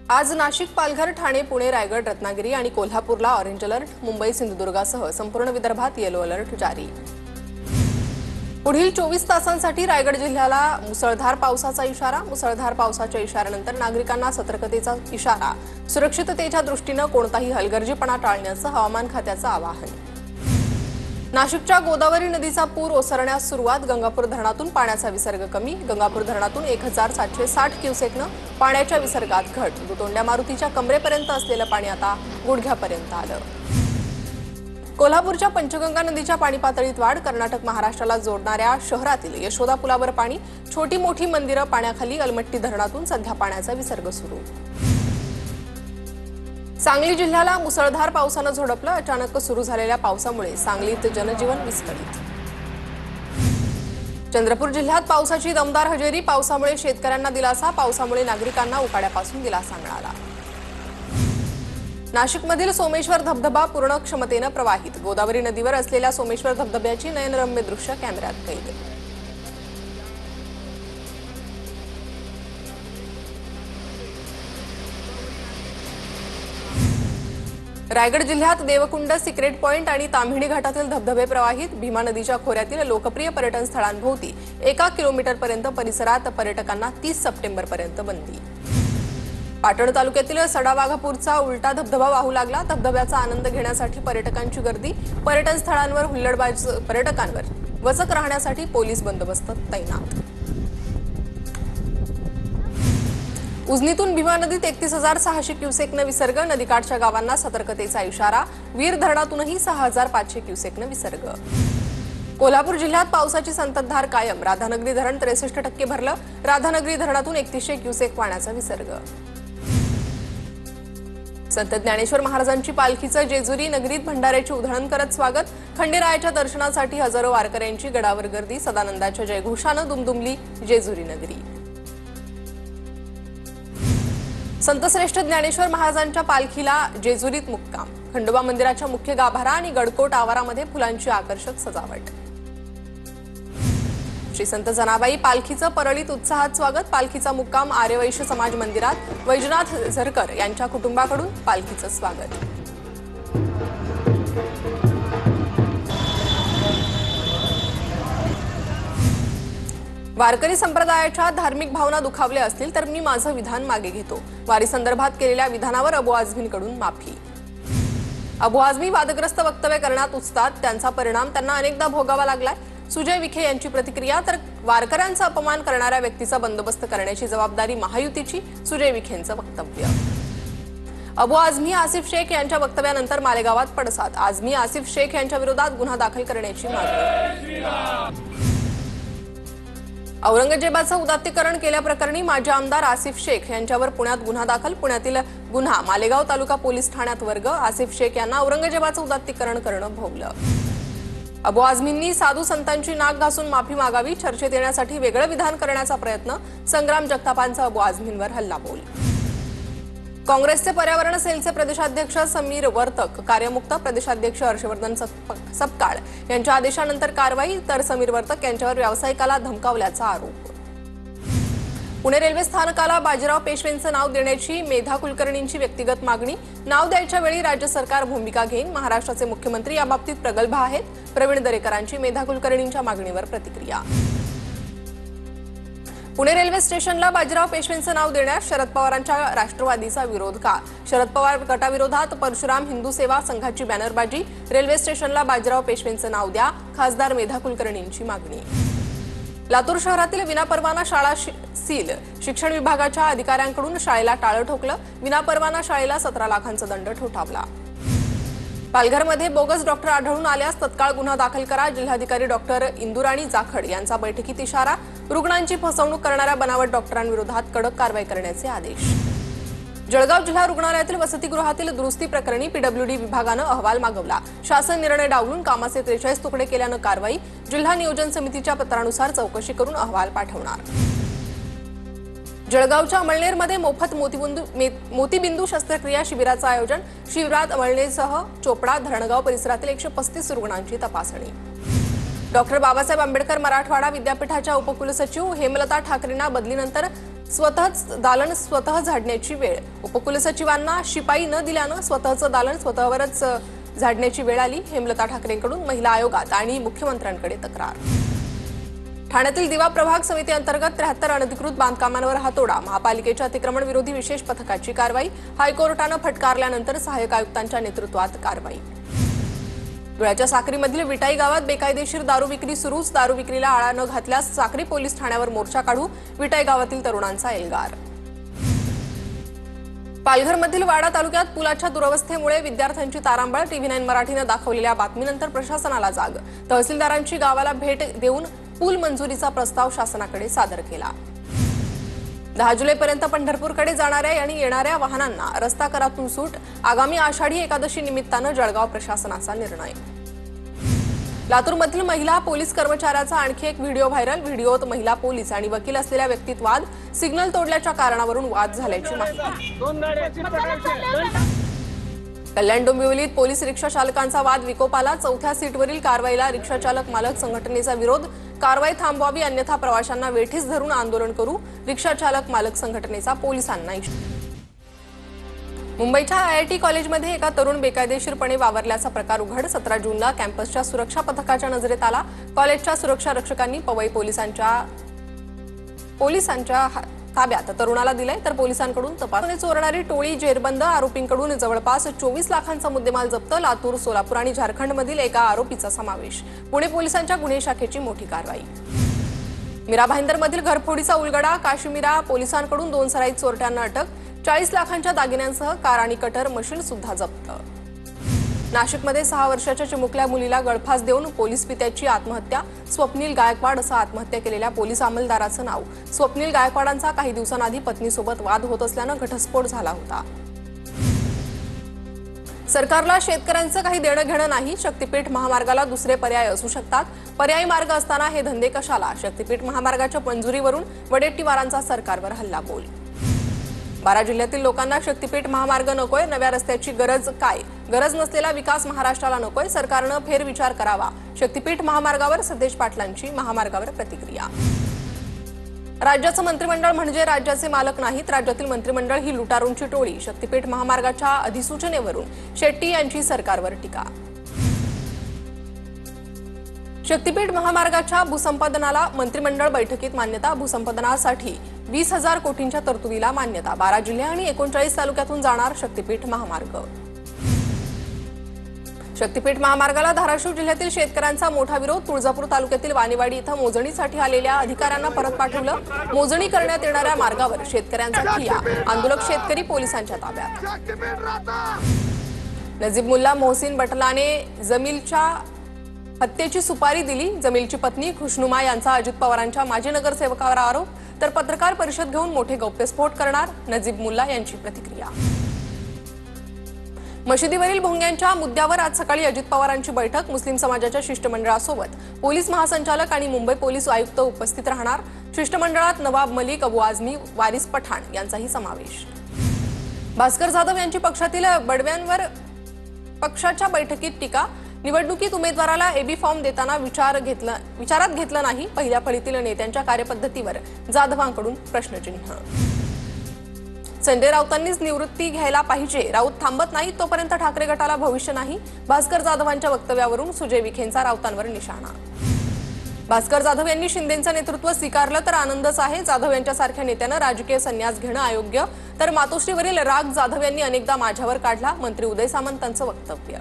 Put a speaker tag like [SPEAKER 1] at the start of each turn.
[SPEAKER 1] आज नाशिक, पालघर, ठाणे, पुणे, रायगड, रत्नागिरी आणि कोल्हापूरला ऑरेंज अलर्ट, मुंबई, सिंधुदुर्गासह संपूर्ण विदर्भात येलो अलर्ट जारी। पुढील 24 तासांसाठी रायगड जिल्ह्याला मुसळधार पावसाचा इशारा। मुसळधार पावसाच्या इशाऱ्यानंतर नागरिकांना सतर्कतेचा इशारा। सुरक्षिततेच्या दृष्टीने कोणताही हलगर्जीपणा टाळण्याचं हवामान खात्याचं आवाहन। नाशिकच्या गोदावरी नदीचा पूर ओसरण्यास सुरुवात। गंगापूर धरणातून पाण्याचा विसर्ग कमी। गंगापूर धरणातून 1760 क्युसेकनं पाण्याच्या विसर्गात घट। दुतोंड्या मारुतीच्या कमरेपर्यंत असलेलं पाणी आता गुडघ्यापर्यंत आलं। कोल्हापूरच्या पंचगंगा नदीच्या पाणी पातळीत वाढ। कर्नाटक महाराष्ट्राला जोडणाऱ्या शहरातील यशोदा पुलावर पाणी। छोटी मोठी मंदिरं पाण्याखाली। अलमट्टी धरणातून सध्या पाण्याचा विसर्ग सुरू। सांगली जिल्ह्याला मुसळधार पावसानं झोडपलं। अचानक सुरू झालेल्या पावसामुळे सांगलीत जनजीवन विस्कळीत। चंद्रपूर जिल्ह्यात पावसाची दमदार हजेरी। पावसामुळे शेतकऱ्यांना दिलासा। पावसामुळे नागरिकांना उकाड्यापासून दिलासा मिळाला। नाशिकमधील सोमेश्वर धबधबा पूर्ण क्षमतेनं प्रवाहित। गोदावरी नदीवर असलेल्या सोमेश्वर धबधब्याची नयनरम्य दृश्य कॅमेऱ्यात कैद। रायगड जिल्ह्यात देवकुंड, सिक्रेट पॉइंट आणि ताम्हिणी घाटातील धबधबे प्रवाहित। भीमा नदीच्या खोऱ्यातील लोकप्रिय पर्यटन स्थळांभोवती 1 किलोमीटरपर्यंत परिसरात पर्यटकांना 30 सप्टेंबरपर्यंत बंदी। पाटण तालुक्यातील सडावाघापूरचा उलटा धबधबा वाहू लागला। धबधब्याचा आनंद घेण्यासाठी पर्यटकांची गर्दी। पर्यटन स्थळांवर हुल्लडबाज पर्यटकांवर वचक राहण्यासाठी पोलीस बंदोबस्त तैनात। उजनीतून भीमा नदीत 31,600 क्युसेकनं विसर्ग। नदीकाठच्या गावांना सतर्कतेचा इशारा। वीर धरणातूनही 6,500 क्युसेकनं विसर्ग। कोल्हापूर जिल्ह्यात पावसाची संततधार कायम। राधानगरी धरण 63% भरलं। राधानगरी धरणातून 3100 क्युसेक पाण्याचा विसर्ग। संत ज्ञानेश्वर महाराजांची पालखीचं जेजुरी नगरीत भंडाऱ्याची उधळण करत स्वागत। खंडेरायाच्या दर्शनासाठी हजारो वारकऱ्यांची गडावर गर्दी। सदानंदाच्या जयघोषानं दुमदुमली जेजुरी नगरी। संतश्रेष्ठ ज्ञानेश्वर महाराजांच्या पालखीला जेजुरीत मुक्काम। खंडोबा मंदिराच्या मुख्य गाभारा आणि गडकोट आवारामध्ये फुलांची आकर्षक सजावट। श्री संत जनाबाई पालखीचं परळीत उत्साहात स्वागत। पालखीचा मुक्काम आर्यवैश्य समाज मंदिरात। वैजनाथ झरकर यांच्या कुटुंबाकडून पालखीचं स्वागत। वारकरी संप्रदायाच्या धार्मिक भावना दुखावल्या असतील तर मी माझं विधान मागे घेतो। वारी संदर्भात केलेल्या विधानावर अबू आझमींकडून माफी। अबू आझमी वादग्रस्त वक्तव्य करण्यात उचतात, त्यांचा परिणाम त्यांना अनेकदा भोगावा लागलाय। सुजय विखे यांची प्रतिक्रिया। तर वारकऱ्यांचा अपमान करणाऱ्या व्यक्तीचा बंदोबस्त करण्याची जबाबदारी महायुतीची, सुजय विखेंचं वक्तव्य। अबू आझमी आसिफ शेख यांच्या वक्तव्यानंतर मालेगावात पडसाद। आझमी आसिफ शेख यांच्या विरोधात गुन्हा दाखल करण्याची मागणी। औरंगजेबाचं उदात्तीकरण केल्याप्रकरणी माजी आमदार आसिफ शेख यांच्यावर पुण्यात गुन्हा दाखल। पुण्यातील गुन्हा मालेगाव तालुका पोलीस ठाण्यात वर्ग। आसिफ शेख यांना औरंगजेबाचं उदात्तीकरण करणं भोवलं। अबू आझमींनी साधू संतांची नाक घासून माफी मागावी। चर्चेत येण्यासाठी वेगळं विधान करण्याचा प्रयत्न। संग्राम जगतापांचा अबू आझमींवर हल्लाबोल। काँग्रेसचे पर्यावरण सेलचे प्रदेशाध्यक्ष समीर वर्तक कार्यमुक्त। प्रदेशाध्यक्ष हर्षवर्धन सपकाळ यांच्या आदेशानंतर कारवाई। तर समीर वर्तक यांच्यावर व्यावसायिकाला धमकावल्याचा आरोप। पुणे रेल्वे स्थानकाला बाजीराव पेशवेंचं नाव देण्याची मेधा कुलकर्णींची व्यक्तिगत मागणी। नाव द्यायच्या वेळी राज्य सरकार भूमिका घेईन। महाराष्ट्राचे मुख्यमंत्री याबाबतीत प्रगल्भ आहेत। प्रवीण दरेकरांची मेधा कुलकर्णींच्या मागणीवर प्रतिक्रिया। पुणे रेल्वे स्टेशनला बाजीराव पेशवेंचं नाव देण्यास शरद पवारांच्या राष्ट्रवादीचा विरोध का? शरद पवार गटाविरोधात परशुराम हिंदू सेवा संघाची बॅनरबाजी। रेल्वे स्टेशनला बाजीराव पेशवेंचं नाव द्या, खासदार मेधा कुलकर्णींची मागणी। लातूर शहरातील विनापरवाना शाळा सील। शिक्षण विभागाच्या अधिकाऱ्यांकडून शाळेला टाळं ठोकलं। विनापरवाना शाळेला 17 लाखांचा दंड ठोठावला। पालघरमध्ये बोगस डॉक्टर आढळून आल्यास तत्काळ गुन्हा दाखल करा। जिल्हाधिकारी डॉक्टर इंदुराणी जाखड यांचा बैठकीत इशारा। रुग्णांची फसवणूक करणाऱ्या बनावट डॉक्टरांविरोधात कडक कारवाई करण्याचे आदेश। जळगाव जिल्हा रुग्णालयातील वसतिगृहातील दुरुस्ती प्रकरणी पीडब्ल्यूडी विभागानं अहवाल मागवला। शासन निर्णय डावलून कामाचे 43 तुकडे केल्यानं कारवाई। जिल्हा नियोजन समितीच्या पत्रानुसार चौकशी करून अहवाल पाठवणार। जळगावच्या अमळनेरमध्ये मोफत मोतीबिंदू शस्त्रक्रिया शिबिराचं आयोजन। शिबिरात अमळनेरसह चोपडा, धरणगाव परिसरातील 135 रुग्णांची तपासणी। डॉक्टर बाबासाहेब आंबेडकर मराठवाडा विद्यापीठाच्या उपकुलसचिव हेमलता ठाकरेंना बदलीनंतर स्वतः झाडण्याची वेळ। उपकुलसचिवांना शिपाई न दिल्यानं स्वतःचं दालन स्वतःवरच झाडण्याची वेळ आली। हेमलता ठाकरेंकडून महिला आयोगात आणि मुख्यमंत्र्यांकडे तक्रार। ठाण्यातील दिवा प्रभाग समिती अंतर्गत 73 अनधिकृत बांधकामांवर हातोडा। महापालिकेच्या अतिक्रमण विरोधी विशेष पथकाची कारवाई। हायकोर्टानं फटकारल्यानंतर सहाय्यक आयुक्तांच्या नेतृत्वात कारवाई। धुळ्याच्या साक्रीमधील विटाई गावात बेकायदेशीर दारू विक्री सुरूच। दारू विक्रीला आळा न घातल्यास साक्री पोलीस ठाण्यावर मोर्चा काढू। विटाई गावातील तरुणांचा एल्गार। पालघरमधील वाडा तालुक्यात पुलाच्या दुरवस्थेमुळे विद्यार्थ्यांची तारांबळ। TV9 मराठीने दाखवलेल्या बातमीनंतर प्रशासनाला जाग। तहसीलदारांची गावाला भेट देऊन पूल मंजुरीचा प्रस्ताव शासनाकडे सादर केला। 10 जुलैपर्यंत पंढरपूरकडे जाणाऱ्या आणि येणाऱ्या वाहनांना रस्ता करातून सूट। आगामी आषाढी एकादशी निमित्तानं जळगाव प्रशासनाचा निर्णय। लातूरमधील महिला पोलीस कर्मचाऱ्याचा आणखी एक व्हिडिओ व्हायरल। व्हिडिओत महिला पोलीस आणि वकील असलेल्या व्यक्तीत वाद। सिग्नल तोडल्याच्या कारणावरून वाद झाल्याची माहिती। कल्याण डोंबिवलीत पोलीस रिक्षा चालकांचा वाद विकोपाला। 4थ्या सीटवरील कारवाईला रिक्षा चालक मालक संघटनेचा विरोध। कारवाई थांबवावी अन्यथा प्रवाशांना वेठीस धरून आंदोलन करू। रिक्षा चालक मालक संघटनेचा पोलिसांना इशारा। मुंबईच्या IIT कॉलेजमध्ये एका तरुण बेकायदेशीरपणे वावरल्याचा प्रकार उघड। 17 जूनला कॅम्पसच्या सुरक्षा पथकाच्या नजरेत आला। कॉलेजच्या सुरक्षा रक्षकांनी पवई पोलिसांच्या ताब्यात तरुणाला दिले, तर पोलिसांकडून तपासणी चोरणारी टोळी जेरबंद। आरोपींकडून जवळपास 24 लाखांचा मुद्देमाल जप्त। लातूर, सोलापूर आणि झारखंडमधील एका आरोपीचा समावेश। पुणे पोलिसांच्या गुन्हे शाखेची मोठी कारवाई। मीरा भाईंदरमधील घरफोडीचा उलगडा। काश्मीरा पोलिसांकडून 2 सराईत चोरट्यांना अटक। 40 लाखांच्या दागिन्यांसह कार आणि कटर मशीन सुद्धा जप्त। नाशिकमध्ये 6 वर्षाच्या चिमुकल्या मुलीला गळफास देऊन पोलीस पित्याची आत्महत्या। स्वप्नील गायकवाड असं आत्महत्या केलेल्या पोलीस अंमलदाराचं नाव। स्वप्नील गायकवाडांचा काही दिवसांआधी पत्नीसोबत वाद होत असल्यानं घटस्फोट झाला होता। सरकारला शेतकऱ्यांचं काही देणं घेणं नाही। शक्तीपीठ महामार्गाला दुसरे पर्याय असू शकतात। पर्यायी मार्ग असताना हे धंदे कशाला? शक्तीपीठ महामार्गाच्या मंजुरीवरून वडेट्टीवारांचा सरकारवर हल्लाबोल। 12 जिल्ह्यातील लोकांना शक्तीपीठ महामार्ग नकोय। नव्या रस्त्याची गरज काय? गरज नसलेला विकास महाराष्ट्राला नकोय। सरकारनं फेरविचार करावा। शक्तीपीठ महामार्गावर सतेज पाटलांची महामार्गावर प्रतिक्रिया। राज्याचं मंत्रिमंडळ म्हणजे राज्याचे मालक नाहीत। राज्यातील मंत्रिमंडळ ही लुटारूंची टोळी। शक्तीपीठ महामार्गाच्या अधिसूचनेवरून शेट्टी यांची सरकारवर टीका। शक्तीपीठ महामार्गाच्या भूसंपादनाला मंत्रिमंडळ बैठकीत मान्यता। भूसंपादनासाठी 20,000 कोटींच्या तरतुदीला मान्यता। 12 जिल्हे आणि 39 तालुक्यातून जाणार शक्तीपीठ महामार्ग। शक्तीपीठ महामार्गाला धाराशिव जिल्ह्यातील शेतकऱ्यांचा मोठा विरोध। तुळजापूर तालुक्यातील वाणीवाडी इथं मोजणीसाठी आलेल्या अधिकाऱ्यांना परत पाठवलं। मोजणी करण्यात येणाऱ्या मार्गावर शेतकऱ्यांचा ठिय्या। आंदोलक शेतकरी पोलिसांच्या ताब्यात। नजीब मुल्ला मोहसिन बटलाने जमीलच्या हत्येची सुपारी दिली। जमीलची पत्नी खुशनुमा यांचा अजित पवारांच्या माजी नगरसेवकावर आरोप, तर पत्रकार परिषद घेऊन मोठे गौप्यस्फोट करणार। नजीब मुल्ला यांची प्रतिक्रिया। मशिदीवरील भोंग्यांच्या मुद्द्यावर आज सकाळी अजित पवारांची बैठक। मुस्लिम समाजाच्या शिष्टमंडळासोबत पोलीस महासंचालक आणि मुंबई पोलीस आयुक्त उपस्थित राहणार। शिष्टमंडळात नवाब मलिक, अबू आझमी, वारिस पठाण यांचाही समावेश। भास्कर जाधव यांची पक्षातील बडव्यांवर पक्षाच्या बैठकीत टीका। निवडणुकीत उमेदवाराला AB फॉर्म देताना विचारात घेतलं नाही। पहिल्या फळीतील नेत्यांच्या कार्यपद्धतीवर जाधवांकडून प्रश्नचिन्ह। संजय राऊतांनीच निवृत्ती घ्यायला पाहिजे। राऊत थांबत नाही तोपर्यंत ठाकरे गटाला भविष्य नाही। भास्कर जाधवांच्या वक्तव्यावरून सुजय विखेंचा राऊतांवर निशाणा। भास्कर जाधव यांनी शिंदेंचं नेतृत्व स्वीकारलं तर आनंदच आहे। जाधव यांच्यासारख्या नेत्यानं राजकीय संन्यास घेणं अयोग्य। तर मातोश्रीवरील राग जाधव यांनी अनेकदा माझ्यावर काढला। मंत्री उदय सामंतांचं वक्तव्य।